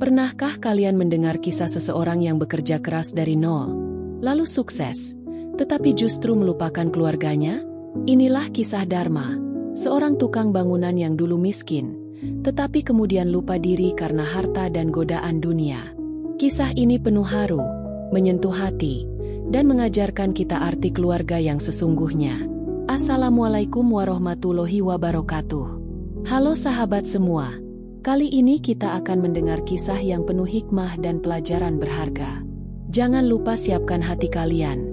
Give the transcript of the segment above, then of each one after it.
Pernahkah kalian mendengar kisah seseorang yang bekerja keras dari nol, lalu sukses, tetapi justru melupakan keluarganya? Inilah kisah Dharma, seorang tukang bangunan yang dulu miskin, tetapi kemudian lupa diri karena harta dan godaan dunia. Kisah ini penuh haru, menyentuh hati, dan mengajarkan kita arti keluarga yang sesungguhnya. Assalamualaikum warahmatullahi wabarakatuh. Halo sahabat semua. Kali ini kita akan mendengar kisah yang penuh hikmah dan pelajaran berharga. Jangan lupa siapkan hati kalian,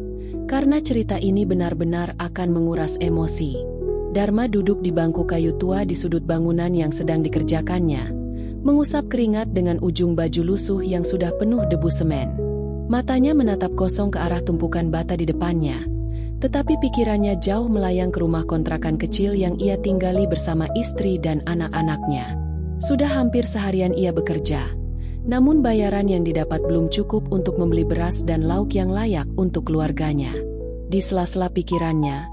karena cerita ini benar-benar akan menguras emosi. Dharma duduk di bangku kayu tua di sudut bangunan yang sedang dikerjakannya, mengusap keringat dengan ujung baju lusuh yang sudah penuh debu semen. Matanya menatap kosong ke arah tumpukan bata di depannya, tetapi pikirannya jauh melayang ke rumah kontrakan kecil yang ia tinggali bersama istri dan anak-anaknya. Sudah hampir seharian ia bekerja, namun bayaran yang didapat belum cukup untuk membeli beras dan lauk yang layak untuk keluarganya. Di sela-sela pikirannya,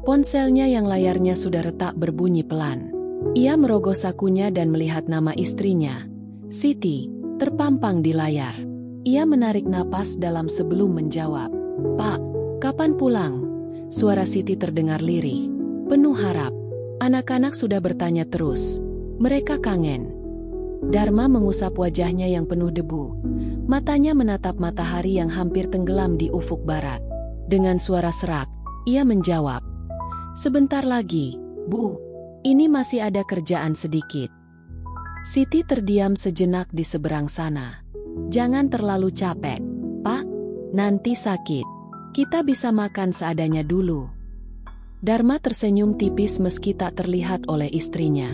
ponselnya yang layarnya sudah retak berbunyi pelan. Ia merogoh sakunya dan melihat nama istrinya, Siti, terpampang di layar. Ia menarik napas dalam sebelum menjawab. "Pak, kapan pulang?" Suara Siti terdengar lirih, penuh harap. Anak-anak sudah bertanya terus. Mereka kangen. Dharma mengusap wajahnya yang penuh debu. Matanya menatap matahari yang hampir tenggelam di ufuk barat. Dengan suara serak, ia menjawab, "Sebentar lagi, Bu. Ini masih ada kerjaan sedikit." Siti terdiam sejenak di seberang sana. "Jangan terlalu capek, Pak. Nanti sakit. Kita bisa makan seadanya dulu." Dharma tersenyum tipis meski tak terlihat oleh istrinya.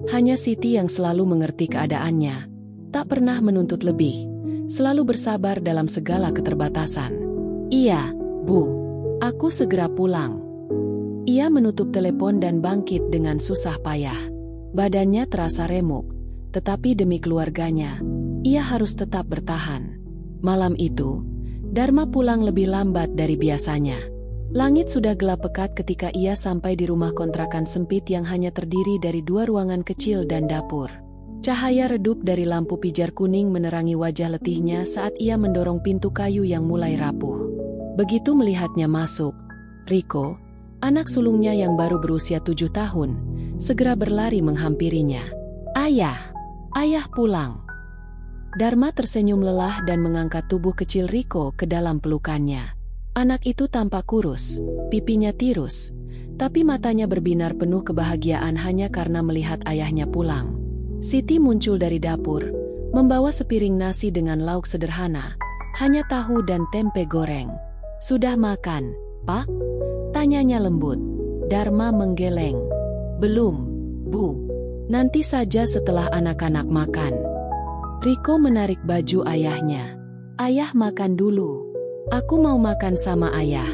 Hanya Siti yang selalu mengerti keadaannya, tak pernah menuntut lebih, selalu bersabar dalam segala keterbatasan. "Iya, Bu. Aku segera pulang." Ia menutup telepon dan bangkit dengan susah payah. Badannya terasa remuk, tetapi demi keluarganya, ia harus tetap bertahan. Malam itu, Dharma pulang lebih lambat dari biasanya. Langit sudah gelap pekat ketika ia sampai di rumah kontrakan sempit yang hanya terdiri dari 2 ruangan kecil dan dapur. Cahaya redup dari lampu pijar kuning menerangi wajah letihnya saat ia mendorong pintu kayu yang mulai rapuh. Begitu melihatnya masuk, Riko, anak sulungnya yang baru berusia 7 tahun, segera berlari menghampirinya. "Ayah, ayah pulang." Dharma tersenyum lelah dan mengangkat tubuh kecil Riko ke dalam pelukannya. Anak itu tampak kurus, pipinya tirus, tapi matanya berbinar penuh kebahagiaan hanya karena melihat ayahnya pulang. Siti muncul dari dapur, membawa sepiring nasi dengan lauk sederhana, hanya tahu dan tempe goreng. "Sudah makan, Pak?" tanyanya lembut. Dharma menggeleng. "Belum, Bu. Nanti saja setelah anak-anak makan." Riko menarik baju ayahnya. "Ayah makan dulu. Aku mau makan sama ayah."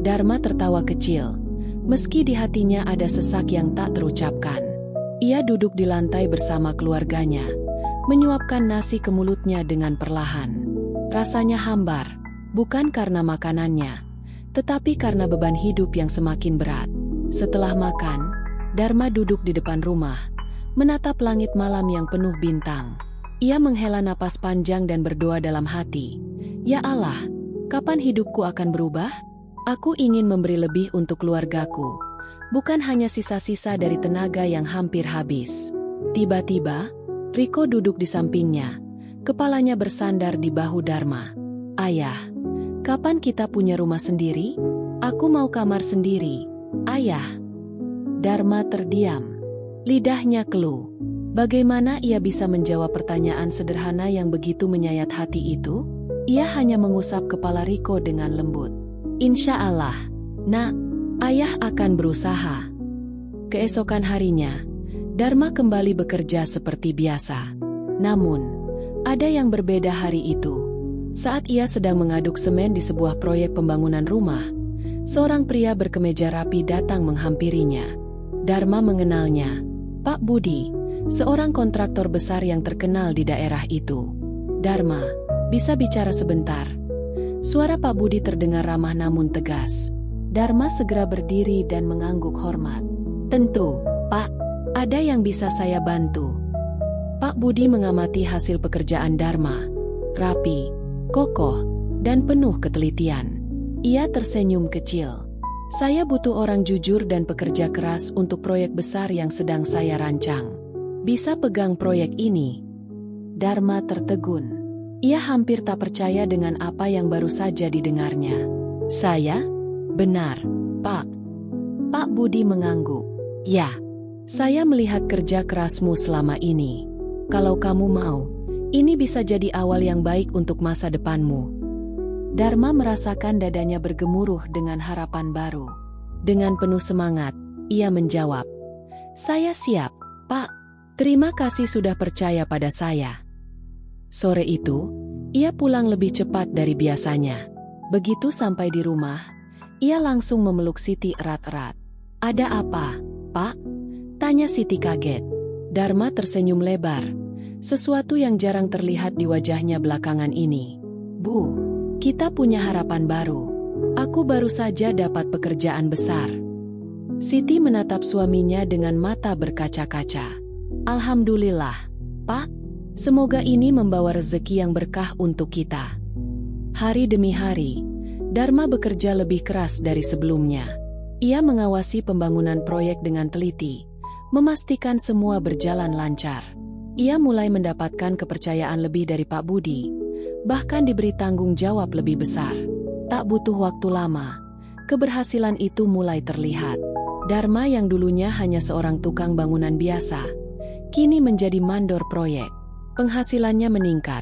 Dharma tertawa kecil, meski di hatinya ada sesak yang tak terucapkan. Ia duduk di lantai bersama keluarganya, menyuapkan nasi ke mulutnya dengan perlahan. Rasanya hambar, bukan karena makanannya, tetapi karena beban hidup yang semakin berat. Setelah makan, Dharma duduk di depan rumah, menatap langit malam yang penuh bintang. Ia menghela napas panjang dan berdoa dalam hati. "Ya Allah, kapan hidupku akan berubah? Aku ingin memberi lebih untuk keluargaku, bukan hanya sisa-sisa dari tenaga yang hampir habis." Tiba-tiba, Riko duduk di sampingnya, kepalanya bersandar di bahu Dharma. "Ayah, kapan kita punya rumah sendiri? Aku mau kamar sendiri, Ayah." Dharma terdiam, lidahnya keluh. Bagaimana ia bisa menjawab pertanyaan sederhana yang begitu menyayat hati itu? Ia hanya mengusap kepala Riko dengan lembut. "Insya Allah, Nak, ayah akan berusaha." Keesokan harinya, Dharma kembali bekerja seperti biasa. Namun, ada yang berbeda hari itu. Saat ia sedang mengaduk semen di sebuah proyek pembangunan rumah, seorang pria berkemeja rapi datang menghampirinya. Dharma mengenalnya, Pak Budi, seorang kontraktor besar yang terkenal di daerah itu. "Dharma, bisa bicara sebentar?" Suara Pak Budi terdengar ramah namun tegas. Dharma segera berdiri dan mengangguk hormat. "Tentu, Pak. Ada yang bisa saya bantu?" Pak Budi mengamati hasil pekerjaan Dharma. Rapi, kokoh, dan penuh ketelitian. Ia tersenyum kecil. Saya butuh orang jujur dan pekerja keras untuk proyek besar yang sedang saya rancang. Bisa pegang proyek ini? Dharma tertegun. Ia hampir tak percaya dengan apa yang baru saja didengarnya. Saya? Benar, Pak. Pak Budi mengangguk. Ya, saya melihat kerja kerasmu selama ini. Kalau kamu mau, ini bisa jadi awal yang baik untuk masa depanmu. Dharma merasakan dadanya bergemuruh dengan harapan baru. Dengan penuh semangat, ia menjawab, "Saya siap, Pak. Terima kasih sudah percaya pada saya." Sore itu, ia pulang lebih cepat dari biasanya. Begitu sampai di rumah, ia langsung memeluk Siti erat-erat. "Ada apa, Pak?" tanya Siti kaget. Dharma tersenyum lebar, sesuatu yang jarang terlihat di wajahnya belakangan ini. "Bu, kita punya harapan baru. Aku baru saja dapat pekerjaan besar." Siti menatap suaminya dengan mata berkaca-kaca. "Alhamdulillah, Pak. Semoga ini membawa rezeki yang berkah untuk kita." Hari demi hari, Dharma bekerja lebih keras dari sebelumnya. Ia mengawasi pembangunan proyek dengan teliti, memastikan semua berjalan lancar. Ia mulai mendapatkan kepercayaan lebih dari Pak Budi, bahkan diberi tanggung jawab lebih besar. Tak butuh waktu lama, keberhasilan itu mulai terlihat. Dharma yang dulunya hanya seorang tukang bangunan biasa, kini menjadi mandor proyek. Penghasilannya meningkat,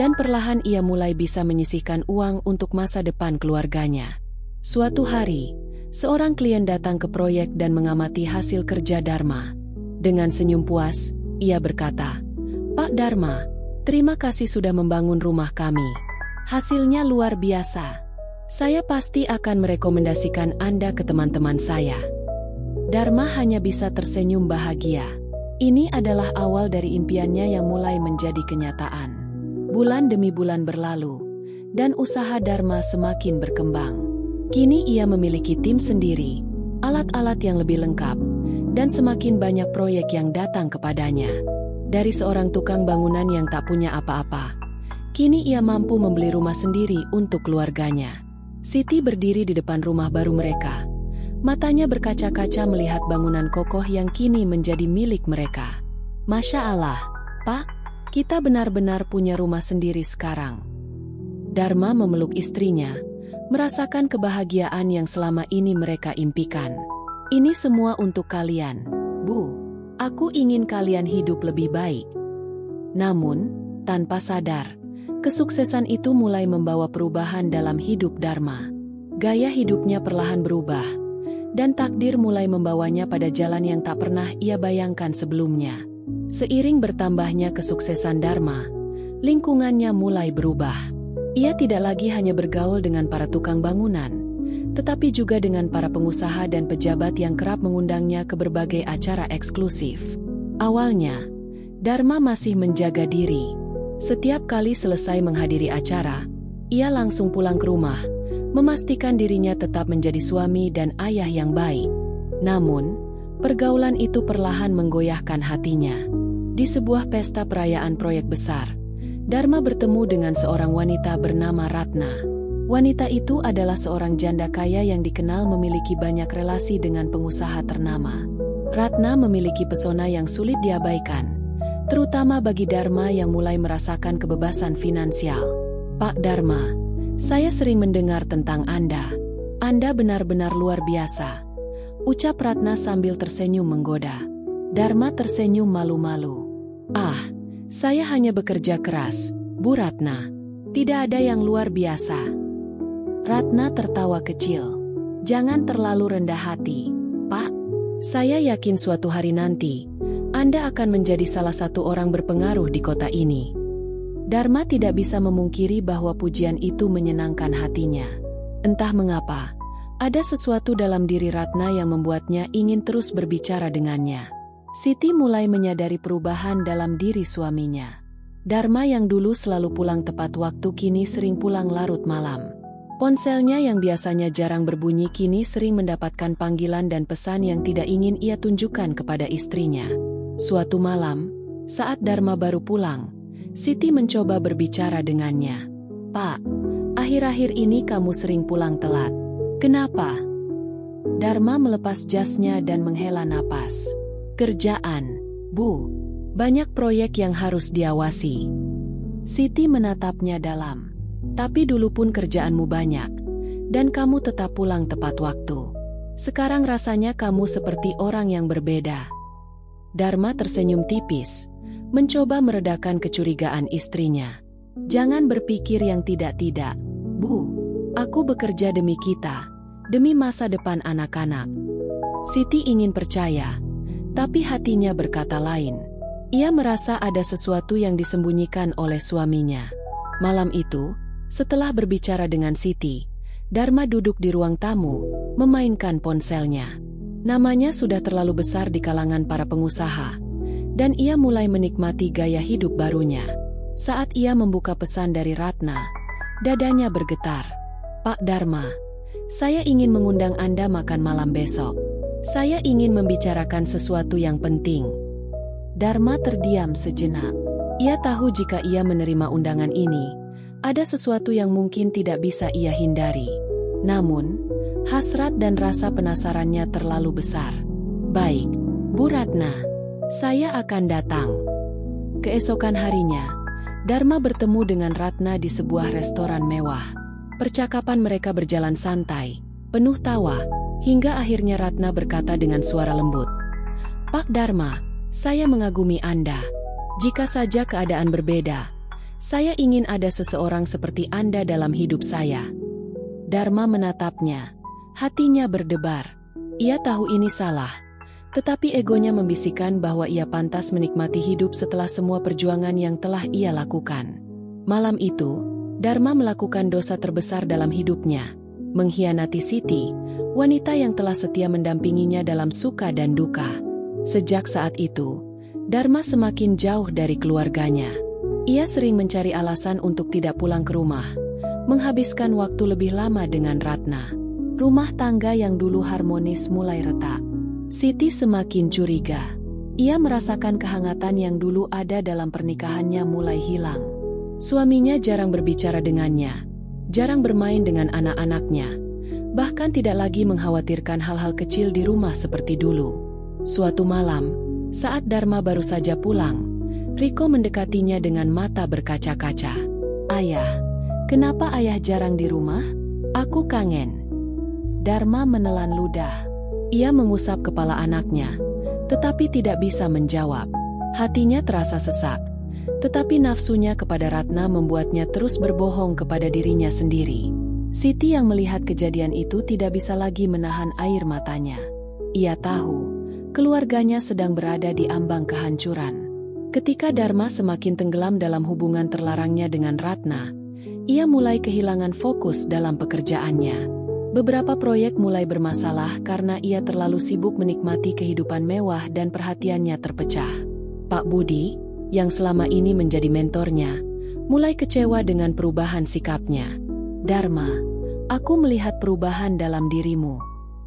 dan perlahan ia mulai bisa menyisihkan uang untuk masa depan keluarganya. Suatu hari, seorang klien datang ke proyek dan mengamati hasil kerja Dharma. Dengan senyum puas, ia berkata, "Pak Dharma, terima kasih sudah membangun rumah kami. Hasilnya luar biasa. Saya pasti akan merekomendasikan Anda ke teman-teman saya." Dharma hanya bisa tersenyum bahagia. Ini adalah awal dari impiannya yang mulai menjadi kenyataan. Bulan demi bulan berlalu, dan usaha Dharma semakin berkembang. Kini ia memiliki tim sendiri, alat-alat yang lebih lengkap, dan semakin banyak proyek yang datang kepadanya. Dari seorang tukang bangunan yang tak punya apa-apa, kini ia mampu membeli rumah sendiri untuk keluarganya. Siti berdiri di depan rumah baru mereka. Matanya berkaca-kaca melihat bangunan kokoh yang kini menjadi milik mereka. "Masya Allah, Pak, kita benar-benar punya rumah sendiri sekarang." Dharma memeluk istrinya, merasakan kebahagiaan yang selama ini mereka impikan. "Ini semua untuk kalian, Bu. Aku ingin kalian hidup lebih baik." Namun, tanpa sadar, kesuksesan itu mulai membawa perubahan dalam hidup Dharma. Gaya hidupnya perlahan berubah, dan takdir mulai membawanya pada jalan yang tak pernah ia bayangkan sebelumnya. Seiring bertambahnya kesuksesan Dharma, lingkungannya mulai berubah. Ia tidak lagi hanya bergaul dengan para tukang bangunan, tetapi juga dengan para pengusaha dan pejabat yang kerap mengundangnya ke berbagai acara eksklusif. Awalnya, Dharma masih menjaga diri. Setiap kali selesai menghadiri acara, ia langsung pulang ke rumah, memastikan dirinya tetap menjadi suami dan ayah yang baik. Namun, pergaulan itu perlahan menggoyahkan hatinya. Di sebuah pesta perayaan proyek besar, Dharma bertemu dengan seorang wanita bernama Ratna. Wanita itu adalah seorang janda kaya yang dikenal memiliki banyak relasi dengan pengusaha ternama. Ratna memiliki pesona yang sulit diabaikan, terutama bagi Dharma yang mulai merasakan kebebasan finansial. "Pak Dharma, saya sering mendengar tentang Anda. Anda benar-benar luar biasa," ucap Ratna sambil tersenyum menggoda. Dharma tersenyum malu-malu. "Ah, saya hanya bekerja keras, Bu Ratna. Tidak ada yang luar biasa." Ratna tertawa kecil. "Jangan terlalu rendah hati, Pak. Saya yakin suatu hari nanti, Anda akan menjadi salah satu orang berpengaruh di kota ini." Dharma tidak bisa memungkiri bahwa pujian itu menyenangkan hatinya. Entah mengapa, ada sesuatu dalam diri Ratna yang membuatnya ingin terus berbicara dengannya. Siti mulai menyadari perubahan dalam diri suaminya. Dharma yang dulu selalu pulang tepat waktu kini sering pulang larut malam. Ponselnya yang biasanya jarang berbunyi kini sering mendapatkan panggilan dan pesan yang tidak ingin ia tunjukkan kepada istrinya. Suatu malam, Saat Dharma baru pulang, Siti mencoba berbicara dengannya. "Pak, akhir-akhir ini kamu sering pulang telat. Kenapa?" Dharma melepas jasnya dan menghela napas. "Kerjaan, Bu. Banyak proyek yang harus diawasi." Siti menatapnya dalam. "Tapi dulu pun kerjaanmu banyak, dan kamu tetap pulang tepat waktu. Sekarang rasanya kamu seperti orang yang berbeda." Dharma tersenyum tipis, mencoba meredakan kecurigaan istrinya. "Jangan berpikir yang tidak-tidak, Bu. Aku bekerja demi kita, demi masa depan anak-anak." Siti ingin percaya, tapi hatinya berkata lain. Ia merasa ada sesuatu yang disembunyikan oleh suaminya. Malam itu, setelah berbicara dengan Siti, Dharma duduk di ruang tamu, memainkan ponselnya. Namanya sudah terlalu besar di kalangan para pengusaha, dan ia mulai menikmati gaya hidup barunya. Saat ia membuka pesan dari Ratna, dadanya bergetar. "Pak Dharma, saya ingin mengundang Anda makan malam besok. Saya ingin membicarakan sesuatu yang penting." Dharma terdiam sejenak. Ia tahu jika ia menerima undangan ini, ada sesuatu yang mungkin tidak bisa ia hindari. Namun, hasrat dan rasa penasarannya terlalu besar. "Baik, Bu Ratna, saya akan datang." Keesokan harinya, Dharma bertemu dengan Ratna di sebuah restoran mewah. Percakapan mereka berjalan santai, penuh tawa, hingga akhirnya Ratna berkata dengan suara lembut, "Pak Dharma, saya mengagumi Anda. Jika saja keadaan berbeda, saya ingin ada seseorang seperti Anda dalam hidup saya." Dharma menatapnya, hatinya berdebar. Ia tahu ini salah, tetapi egonya membisikkan bahwa ia pantas menikmati hidup setelah semua perjuangan yang telah ia lakukan. Malam itu, Dharma melakukan dosa terbesar dalam hidupnya, mengkhianati Siti, wanita yang telah setia mendampinginya dalam suka dan duka. Sejak saat itu, Dharma semakin jauh dari keluarganya. Ia sering mencari alasan untuk tidak pulang ke rumah, menghabiskan waktu lebih lama dengan Ratna. Rumah tangga yang dulu harmonis mulai retak. Siti semakin curiga. Ia merasakan kehangatan yang dulu ada dalam pernikahannya mulai hilang. Suaminya jarang berbicara dengannya, jarang bermain dengan anak-anaknya, bahkan tidak lagi mengkhawatirkan hal-hal kecil di rumah seperti dulu. Suatu malam, saat Dharma baru saja pulang, Riko mendekatinya dengan mata berkaca-kaca. "Ayah, kenapa ayah jarang di rumah? Aku kangen." Dharma menelan ludah. Ia mengusap kepala anaknya, tetapi tidak bisa menjawab. Hatinya terasa sesak, tetapi nafsunya kepada Ratna membuatnya terus berbohong kepada dirinya sendiri. Siti yang melihat kejadian itu tidak bisa lagi menahan air matanya. Ia tahu keluarganya sedang berada di ambang kehancuran. Ketika Dharma semakin tenggelam dalam hubungan terlarangnya dengan Ratna, ia mulai kehilangan fokus dalam pekerjaannya. Beberapa proyek mulai bermasalah karena ia terlalu sibuk menikmati kehidupan mewah dan perhatiannya terpecah. Pak Budi, yang selama ini menjadi mentornya, mulai kecewa dengan perubahan sikapnya. "Dharma, aku melihat perubahan dalam dirimu.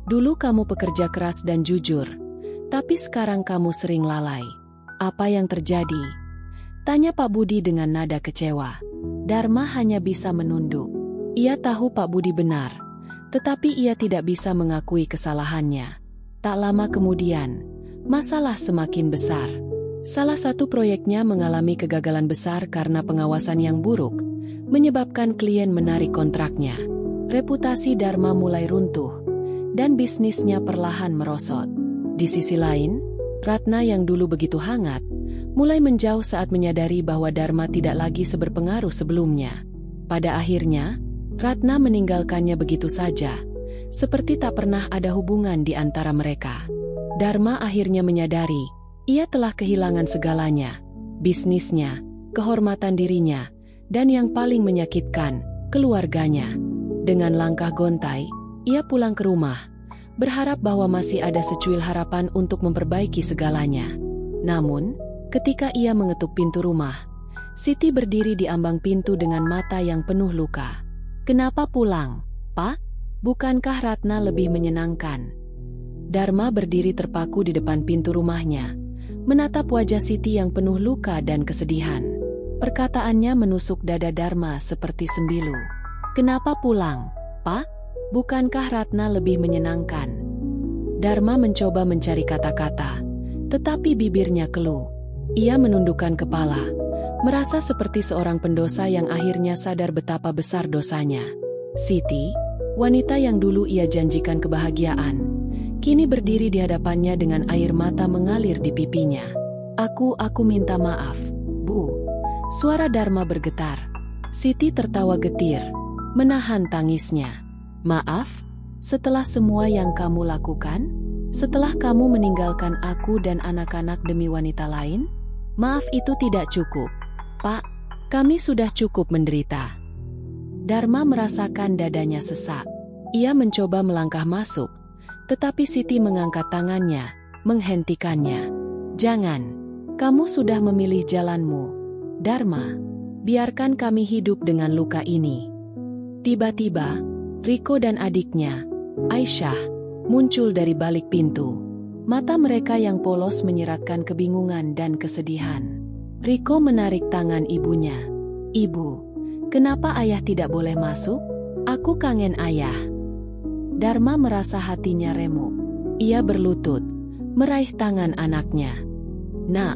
Dulu kamu pekerja keras dan jujur, tapi sekarang kamu sering lalai. Apa yang terjadi?" tanya Pak Budi dengan nada kecewa. Dharma hanya bisa menunduk. Ia tahu Pak Budi benar, tetapi ia tidak bisa mengakui kesalahannya. Tak lama kemudian, masalah semakin besar. Salah satu proyeknya mengalami kegagalan besar karena pengawasan yang buruk, menyebabkan klien menarik kontraknya. Reputasi Dharma mulai runtuh, dan bisnisnya perlahan merosot. Di sisi lain, Ratna yang dulu begitu hangat, mulai menjauh saat menyadari bahwa Dharma tidak lagi seberpengaruh sebelumnya. Pada akhirnya, Ratna meninggalkannya begitu saja, seperti tak pernah ada hubungan di antara mereka. Dharma akhirnya menyadari, ia telah kehilangan segalanya, bisnisnya, kehormatan dirinya, dan yang paling menyakitkan, keluarganya. Dengan langkah gontai, ia pulang ke rumah, berharap bahwa masih ada secuil harapan untuk memperbaiki segalanya. Namun, ketika ia mengetuk pintu rumah, Siti berdiri di ambang pintu dengan mata yang penuh luka. "Kenapa pulang, Pak? Bukankah Ratna lebih menyenangkan?" Dharma berdiri terpaku di depan pintu rumahnya, menatap wajah Siti yang penuh luka dan kesedihan. Perkataannya menusuk dada Dharma seperti sembilu. "Kenapa pulang, Pak? Bukankah Ratna lebih menyenangkan?" Dharma mencoba mencari kata-kata, tetapi bibirnya keluh. Ia menundukkan kepala, merasa seperti seorang pendosa yang akhirnya sadar betapa besar dosanya. Siti, wanita yang dulu ia janjikan kebahagiaan, kini berdiri di hadapannya dengan air mata mengalir di pipinya. Aku minta maaf, Bu." Suara Dharma bergetar. Siti tertawa getir, menahan tangisnya. "Maaf? Setelah semua yang kamu lakukan? Setelah kamu meninggalkan aku dan anak-anak demi wanita lain? Maaf itu tidak cukup, Pak. Kami sudah cukup menderita." Dharma merasakan dadanya sesak. Ia mencoba melangkah masuk, tetapi Siti mengangkat tangannya, menghentikannya. "Jangan. Kamu sudah memilih jalanmu, Dharma. Biarkan kami hidup dengan luka ini." Tiba-tiba, Riko dan adiknya, Aisyah, muncul dari balik pintu. Mata mereka yang polos menyiratkan kebingungan dan kesedihan. Riko menarik tangan ibunya. "Ibu, kenapa ayah tidak boleh masuk? Aku kangen ayah." Dharma merasa hatinya remuk. Ia berlutut, meraih tangan anaknya. "Nak,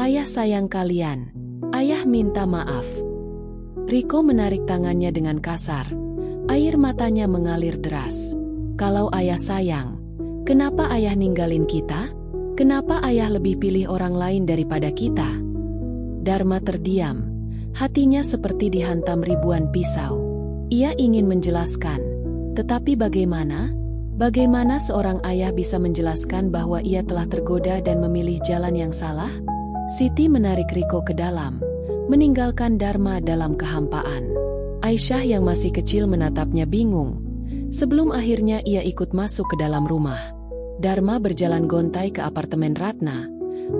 ayah sayang kalian. Ayah minta maaf." Riko menarik tangannya dengan kasar. Air matanya mengalir deras. "Kalau ayah sayang, kenapa ayah ninggalin kita? Kenapa ayah lebih pilih orang lain daripada kita?" Dharma terdiam, hatinya seperti dihantam ribuan pisau. Ia ingin menjelaskan, tetapi bagaimana? Bagaimana seorang ayah bisa menjelaskan bahwa ia telah tergoda dan memilih jalan yang salah? Siti menarik Riko ke dalam, meninggalkan Dharma dalam kehampaan. Aisyah yang masih kecil menatapnya bingung, sebelum akhirnya ia ikut masuk ke dalam rumah. Dharma berjalan gontai ke apartemen Ratna,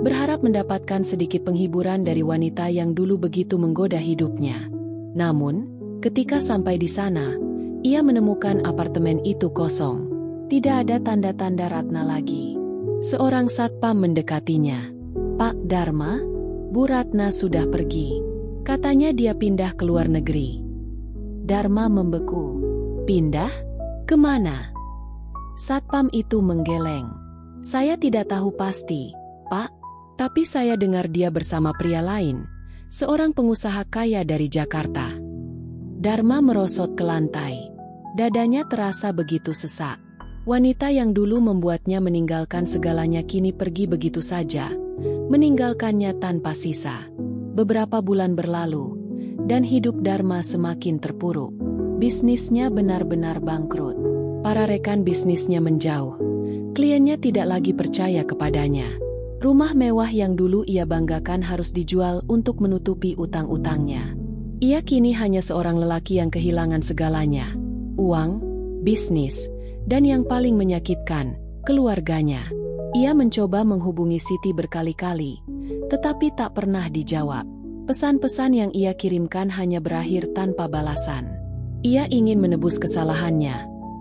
berharap mendapatkan sedikit penghiburan dari wanita yang dulu begitu menggoda hidupnya. Namun, ketika sampai di sana, ia menemukan apartemen itu kosong. Tidak ada tanda-tanda Ratna lagi. Seorang satpam mendekatinya. "Pak Dharma, Bu Ratna sudah pergi. Katanya dia pindah ke luar negeri." Dharma membeku. "Pindah? Kemana?" Satpam itu menggeleng. "Saya tidak tahu pasti, Pak. Tapi saya dengar dia bersama pria lain, seorang pengusaha kaya dari Jakarta." Dharma merosot ke lantai. Dadanya terasa begitu sesak. Wanita yang dulu membuatnya meninggalkan segalanya kini pergi begitu saja, meninggalkannya tanpa sisa. Beberapa bulan berlalu, dan hidup Dharma semakin terpuruk. Bisnisnya benar-benar bangkrut. Para rekan bisnisnya menjauh. Kliennya tidak lagi percaya kepadanya. Rumah mewah yang dulu ia banggakan harus dijual untuk menutupi utang-utangnya. Ia kini hanya seorang lelaki yang kehilangan segalanya. Uang, bisnis, dan yang paling menyakitkan, keluarganya. Ia mencoba menghubungi Siti berkali-kali, tetapi tak pernah dijawab. Pesan-pesan yang ia kirimkan hanya berakhir tanpa balasan. Ia ingin menebus kesalahannya,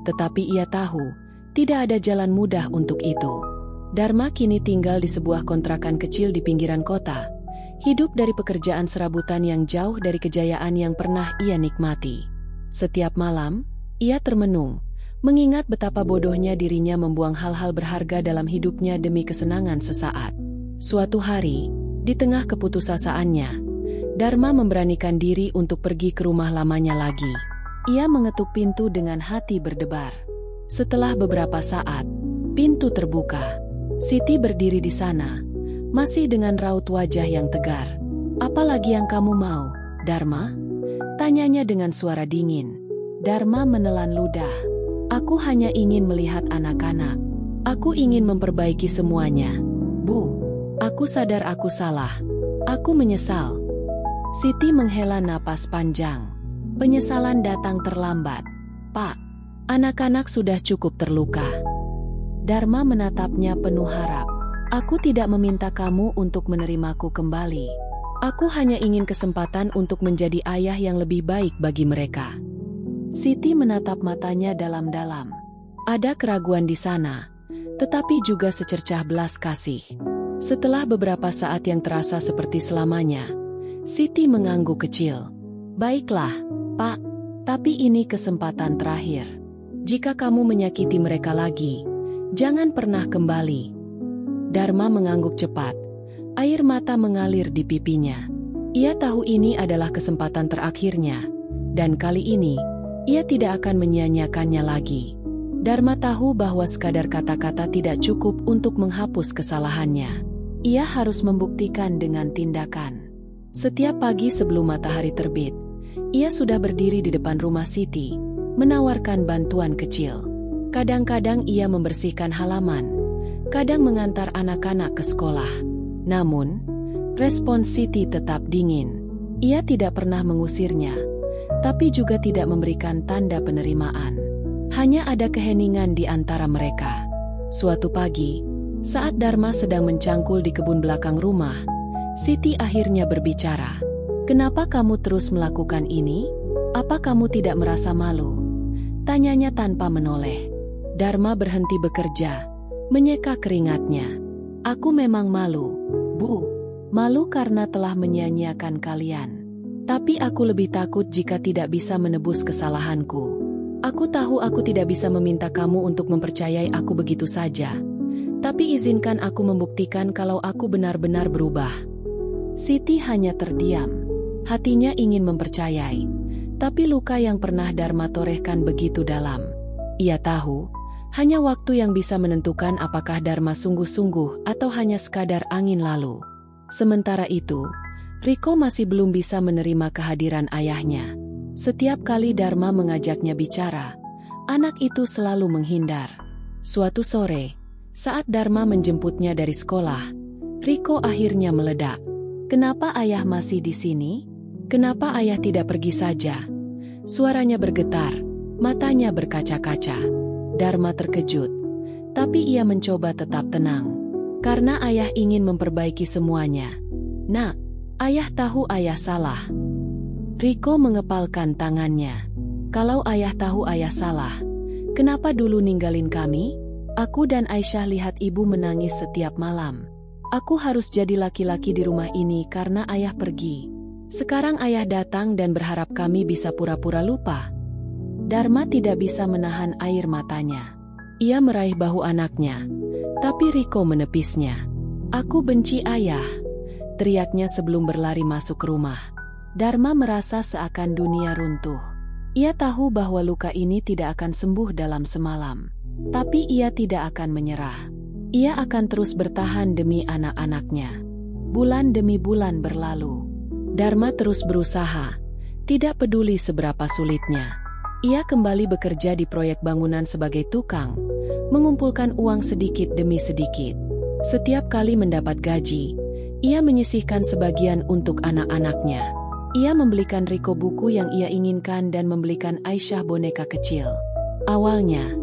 tetapi ia tahu, tidak ada jalan mudah untuk itu. Dharma kini tinggal di sebuah kontrakan kecil di pinggiran kota, hidup dari pekerjaan serabutan yang jauh dari kejayaan yang pernah ia nikmati. Setiap malam, ia termenung, mengingat betapa bodohnya dirinya membuang hal-hal berharga dalam hidupnya demi kesenangan sesaat. Suatu hari, di tengah keputusasaannya, Dharma memberanikan diri untuk pergi ke rumah lamanya lagi. Ia mengetuk pintu dengan hati berdebar. Setelah beberapa saat, pintu terbuka. Siti berdiri di sana, masih dengan raut wajah yang tegar. "Apa lagi yang kamu mau, Dharma?" tanyanya dengan suara dingin. Dharma menelan ludah. "Aku hanya ingin melihat anak-anak. Aku ingin memperbaiki semuanya. Bu, aku sadar aku salah. Aku menyesal." Siti menghela napas panjang. Penyesalan datang terlambat. "Pak, anak-anak sudah cukup terluka." Dharma menatapnya penuh harap. "Aku tidak meminta kamu untuk menerimaku kembali. Aku hanya ingin kesempatan untuk menjadi ayah yang lebih baik bagi mereka." Siti menatap matanya dalam-dalam. Ada keraguan di sana, tetapi juga secercah belas kasih. Setelah beberapa saat yang terasa seperti selamanya, Siti mengangguk kecil. Baiklah, Pak. Tapi ini kesempatan terakhir. Jika kamu menyakiti mereka lagi, jangan pernah kembali. Dharma mengangguk cepat. Air mata mengalir di pipinya. Ia tahu ini adalah kesempatan terakhirnya. Dan kali ini, ia tidak akan menyia-nyiakannya lagi. Dharma tahu bahwa sekadar kata-kata tidak cukup untuk menghapus kesalahannya. Ia harus membuktikan dengan tindakan. Setiap pagi sebelum matahari terbit, ia sudah berdiri di depan rumah Siti, menawarkan bantuan kecil. Kadang-kadang ia membersihkan halaman, kadang mengantar anak-anak ke sekolah. Namun, respons Siti tetap dingin. Ia tidak pernah mengusirnya, tapi juga tidak memberikan tanda penerimaan. Hanya ada keheningan di antara mereka. Suatu pagi, saat Dharma sedang mencangkul di kebun belakang rumah, Siti akhirnya berbicara. Kenapa kamu terus melakukan ini? Apa kamu tidak merasa malu? Tanyanya tanpa menoleh. Dharma berhenti bekerja, menyeka keringatnya. Aku memang malu, Bu. Malu karena telah menyia-nyiakan kalian. Tapi aku lebih takut jika tidak bisa menebus kesalahanku. Aku tahu aku tidak bisa meminta kamu untuk mempercayai aku begitu saja. Tapi izinkan aku membuktikan kalau aku benar-benar berubah. Siti hanya terdiam. Hatinya ingin mempercayai, tapi luka yang pernah Dharma torehkan begitu dalam. Ia tahu, hanya waktu yang bisa menentukan apakah Dharma sungguh-sungguh atau hanya sekadar angin lalu. Sementara itu, Riko masih belum bisa menerima kehadiran ayahnya. Setiap kali Dharma mengajaknya bicara, anak itu selalu menghindar. Suatu sore, saat Dharma menjemputnya dari sekolah, Riko akhirnya meledak. Kenapa ayah masih di sini? Kenapa ayah tidak pergi saja? Suaranya bergetar, matanya berkaca-kaca. Dharma terkejut, tapi ia mencoba tetap tenang. Karena ayah ingin memperbaiki semuanya. Nak, ayah tahu ayah salah. Riko mengepalkan tangannya. Kalau ayah tahu ayah salah, kenapa dulu ninggalin kami? Aku dan Aisyah lihat ibu menangis setiap malam. Aku harus jadi laki-laki di rumah ini karena ayah pergi. Sekarang ayah datang dan berharap kami bisa pura-pura lupa. Dharma tidak bisa menahan air matanya. Ia meraih bahu anaknya, tapi Riko menepisnya. Aku benci ayah, teriaknya sebelum berlari masuk rumah. Dharma merasa seakan dunia runtuh. Ia tahu bahwa luka ini tidak akan sembuh dalam semalam. Tapi ia tidak akan menyerah. Ia akan terus bertahan demi anak-anaknya. Bulan demi bulan berlalu. Dharma terus berusaha, tidak peduli seberapa sulitnya. Ia kembali bekerja di proyek bangunan sebagai tukang, mengumpulkan uang sedikit demi sedikit. Setiap kali mendapat gaji, ia menyisihkan sebagian untuk anak-anaknya. Ia membelikan Riko buku yang ia inginkan dan membelikan Aisyah boneka kecil. Awalnya,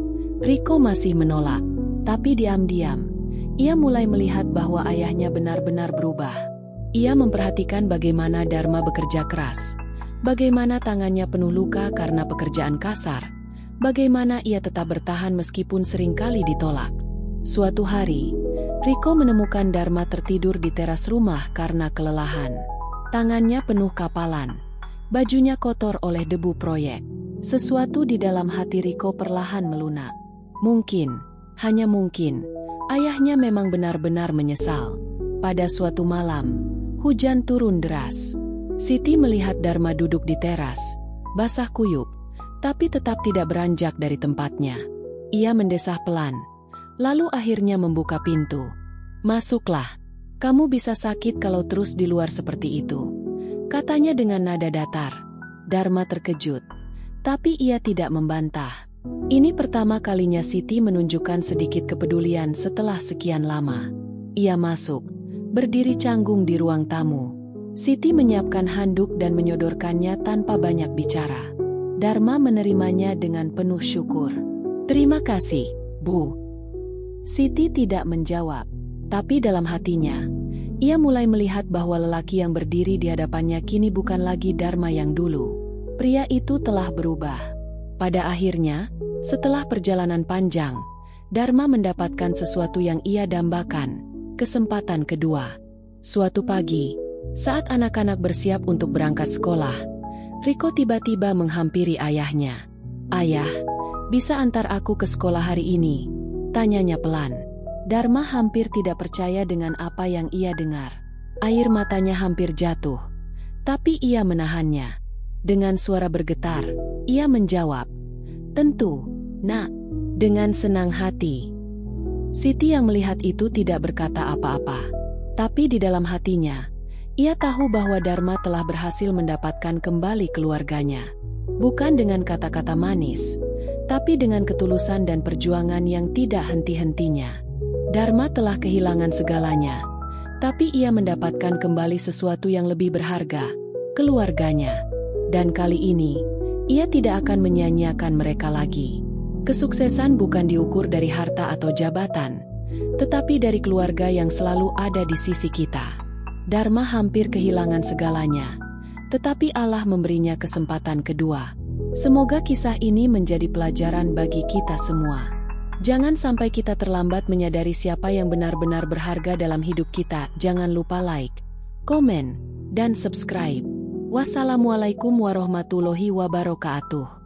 Riko masih menolak, tapi diam-diam, ia mulai melihat bahwa ayahnya benar-benar berubah. Ia memperhatikan bagaimana Dharma bekerja keras, bagaimana tangannya penuh luka karena pekerjaan kasar, bagaimana ia tetap bertahan meskipun seringkali ditolak. Suatu hari, Riko menemukan Dharma tertidur di teras rumah karena kelelahan. Tangannya penuh kapalan, bajunya kotor oleh debu proyek. Sesuatu di dalam hati Riko perlahan melunak. Mungkin, hanya mungkin, ayahnya memang benar-benar menyesal. Pada suatu malam, hujan turun deras. Siti melihat Dharma duduk di teras, basah kuyup, tapi tetap tidak beranjak dari tempatnya. Ia mendesah pelan, lalu akhirnya membuka pintu. Masuklah, kamu bisa sakit kalau terus di luar seperti itu, katanya dengan nada datar. Dharma terkejut, tapi ia tidak membantah. Ini pertama kalinya Siti menunjukkan sedikit kepedulian setelah sekian lama. Ia masuk, berdiri canggung di ruang tamu. Siti menyiapkan handuk dan menyodorkannya tanpa banyak bicara. Dharma menerimanya dengan penuh syukur. Terima kasih, Bu. Siti tidak menjawab, tapi dalam hatinya, ia mulai melihat bahwa lelaki yang berdiri di hadapannya kini bukan lagi Dharma yang dulu. Pria itu telah berubah. Pada akhirnya, setelah perjalanan panjang, Dharma mendapatkan sesuatu yang ia dambakan, Kesempatan kedua. Suatu pagi, saat anak-anak bersiap untuk berangkat sekolah, Riko tiba-tiba menghampiri ayahnya. "Ayah, bisa antar aku ke sekolah hari ini?" tanyanya pelan. Dharma hampir tidak percaya dengan apa yang ia dengar. Air matanya hampir jatuh, tapi ia menahannya. Dengan suara bergetar, ia menjawab, "Tentu, Nak." Dengan senang hati. Siti yang melihat itu tidak berkata apa-apa. Tapi di dalam hatinya, ia tahu bahwa Dharma telah berhasil mendapatkan kembali keluarganya. Bukan dengan kata-kata manis, tapi dengan ketulusan dan perjuangan yang tidak henti-hentinya. Dharma telah kehilangan segalanya, tapi ia mendapatkan kembali sesuatu yang lebih berharga, keluarganya. Dan kali ini, ia tidak akan menyia-nyiakan mereka lagi. Kesuksesan bukan diukur dari harta atau jabatan, tetapi dari keluarga yang selalu ada di sisi kita. Dharma hampir kehilangan segalanya, tetapi Allah memberinya kesempatan kedua. Semoga kisah ini menjadi pelajaran bagi kita semua. Jangan sampai kita terlambat menyadari siapa yang benar-benar berharga dalam hidup kita. Jangan lupa like, komen, dan subscribe. Wassalamualaikum warahmatullahi wabarakatuh.